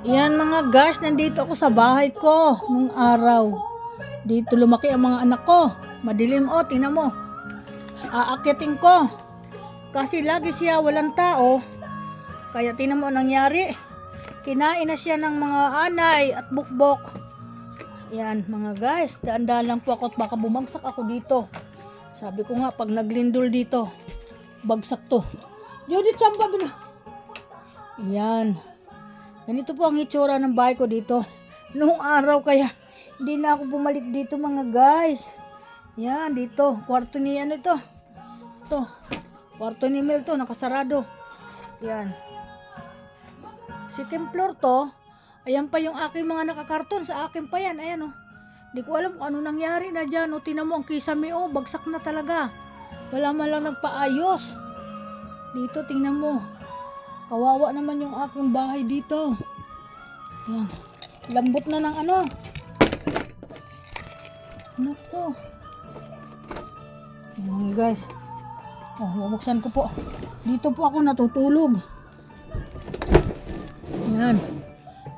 Yan mga guys, nandito ako sa bahay ko nung araw. Dito lumaki ang mga anak ko. Madilim tingnan mo. Aakyatin ko. Kasi lagi siya walang tao. Kaya tingnan mo nangyari. Kinain na siya ng mga anay at bukbok. Yan mga guys, daan-daan lang po ako at baka bumagsak ako dito. Sabi ko nga, pag naglindol dito, bagsak to. Judith, samba na. Yan. Ganito po ang itsura ng bahay ko dito. Noong araw kaya hindi na ako bumalik dito mga guys. Yan, dito. Kwarto ni ano ito. Ito. Kwarto ni Mel to, nakasarado. Yan. Second floor to. Ayan pa yung aking mga nakakarton. Sa akin pa yan. Ayan Hindi ko alam kung ano nangyari na dyan. Tinan mo ang kisame bagsak na talaga. Wala man lang nagpaayos. Dito, tingnan mo. Kawawa naman yung aking bahay dito. Yan. Lambot na ng ano. Ano to? Yan guys. Bubuksan ko po. Dito po ako natutulog. Yan.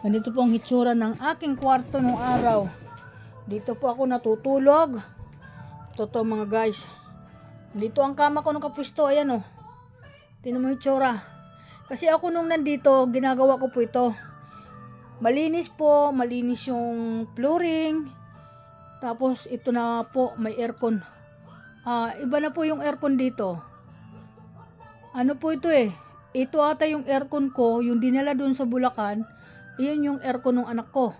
Ganito po ang hitsura ng aking kwarto nung araw. Dito po ako natutulog. Ito mga guys. Dito ang kama ko nung kapwisto. Ayan Tingnan mo yung hitsura. Kasi ako nung nandito, ginagawa ko po ito. Malinis po, malinis yung flooring. Tapos ito na po, may aircon. Iba na po yung aircon dito. Ano po ito Ito ata yung aircon ko, yung dinala doon sa Bulacan. Iyon yung aircon ng anak ko.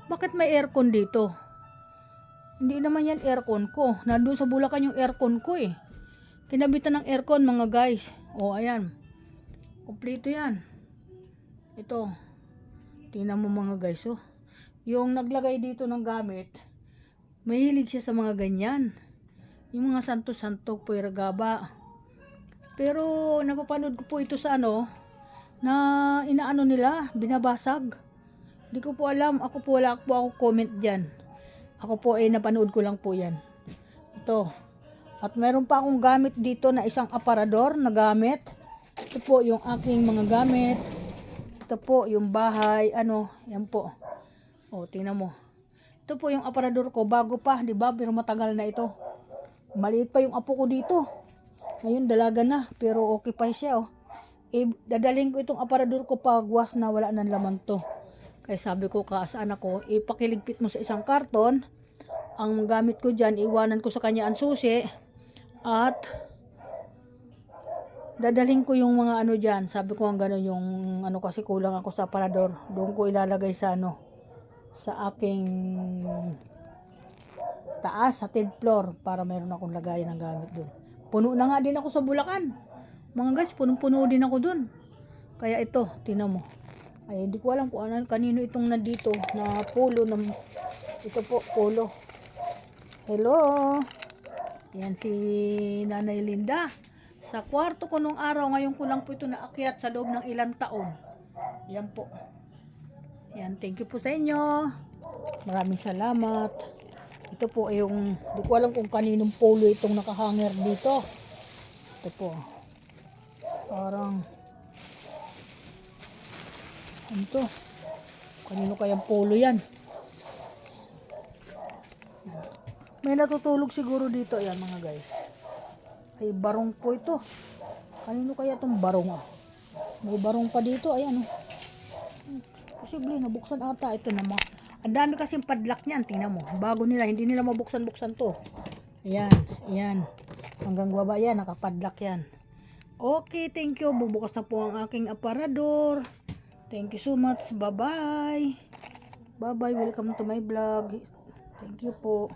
Bakit may aircon dito? Hindi naman yan aircon ko. Nandun sa Bulacan yung aircon ko Kinabitan ng aircon mga guys. Ayan. Kompleto yan. Ito. Tingnan mo mga guys Yung naglagay dito ng gamit, mahilig siya sa mga ganyan. Yung mga santo-santo, puwergaba. Pero napapanood ko po ito sa na inaano nila, binabasag. Hindi ko po alam. Ako po wala po ako comment dyan. Ako po napanood ko lang po yan. Ito. At meron pa akong gamit dito na isang aparador na gamit. Ito po yung aking mga gamit. Ito po yung bahay. Yan po. Tingnan mo. Ito po yung aparador ko. Bago pa, di ba? Pero matagal na ito. Maliit pa yung apo ko dito. Ngayon, dalaga na. Pero okay pa siya Dadaling ko itong aparador ko pag was na wala ng laman to. Kaya sabi ko sa anak ko, ipakiligpit mo sa isang karton. Ang gamit ko dyan, iwanan ko sa kanya ang susi. At dadaling ko yung mga dyan. Sabi ko ang gano'n yung kasi kulang ako sa aparador. Doon ko ilalagay sa sa aking taas, sa 10th floor. Para meron akong lagayan ng gamit doon. Puno na nga din ako sa Bulacan. Mga guys, punong-puno din ako doon. Kaya ito, tingnan mo. Ay, hindi ko alam kung kanino itong nandito na polo. Ito po, polo. Hello. Yan si Nanay Linda. Sa kwarto ko nung araw, ngayon ko lang po ito naakyat sa loob ng ilang taon. Yan po. Yan, thank you po sa inyo. Maraming salamat. Ito po yung, hindi ko alam kung kaninong polo itong nakahanger dito. Ito po. Parang, ano kanino kayang polo yan? May natutulog siguro dito. Ayan mga guys. Ay barong po ito. Kanino kaya itong barong May barong pa dito. Ayan Posible nabuksan ata. Ito naman. Ang dami kasing padlock niyan. Tingnan mo. Bago nila. Hindi nila mabuksan-buksan to. Ayan. Ayan. Hanggang baba yan. Nakapadlock yan. Okay. Thank you. Bubukas na po ang aking aparador. Thank you so much. Bye-bye. Bye-bye. Welcome to my vlog. Thank you po.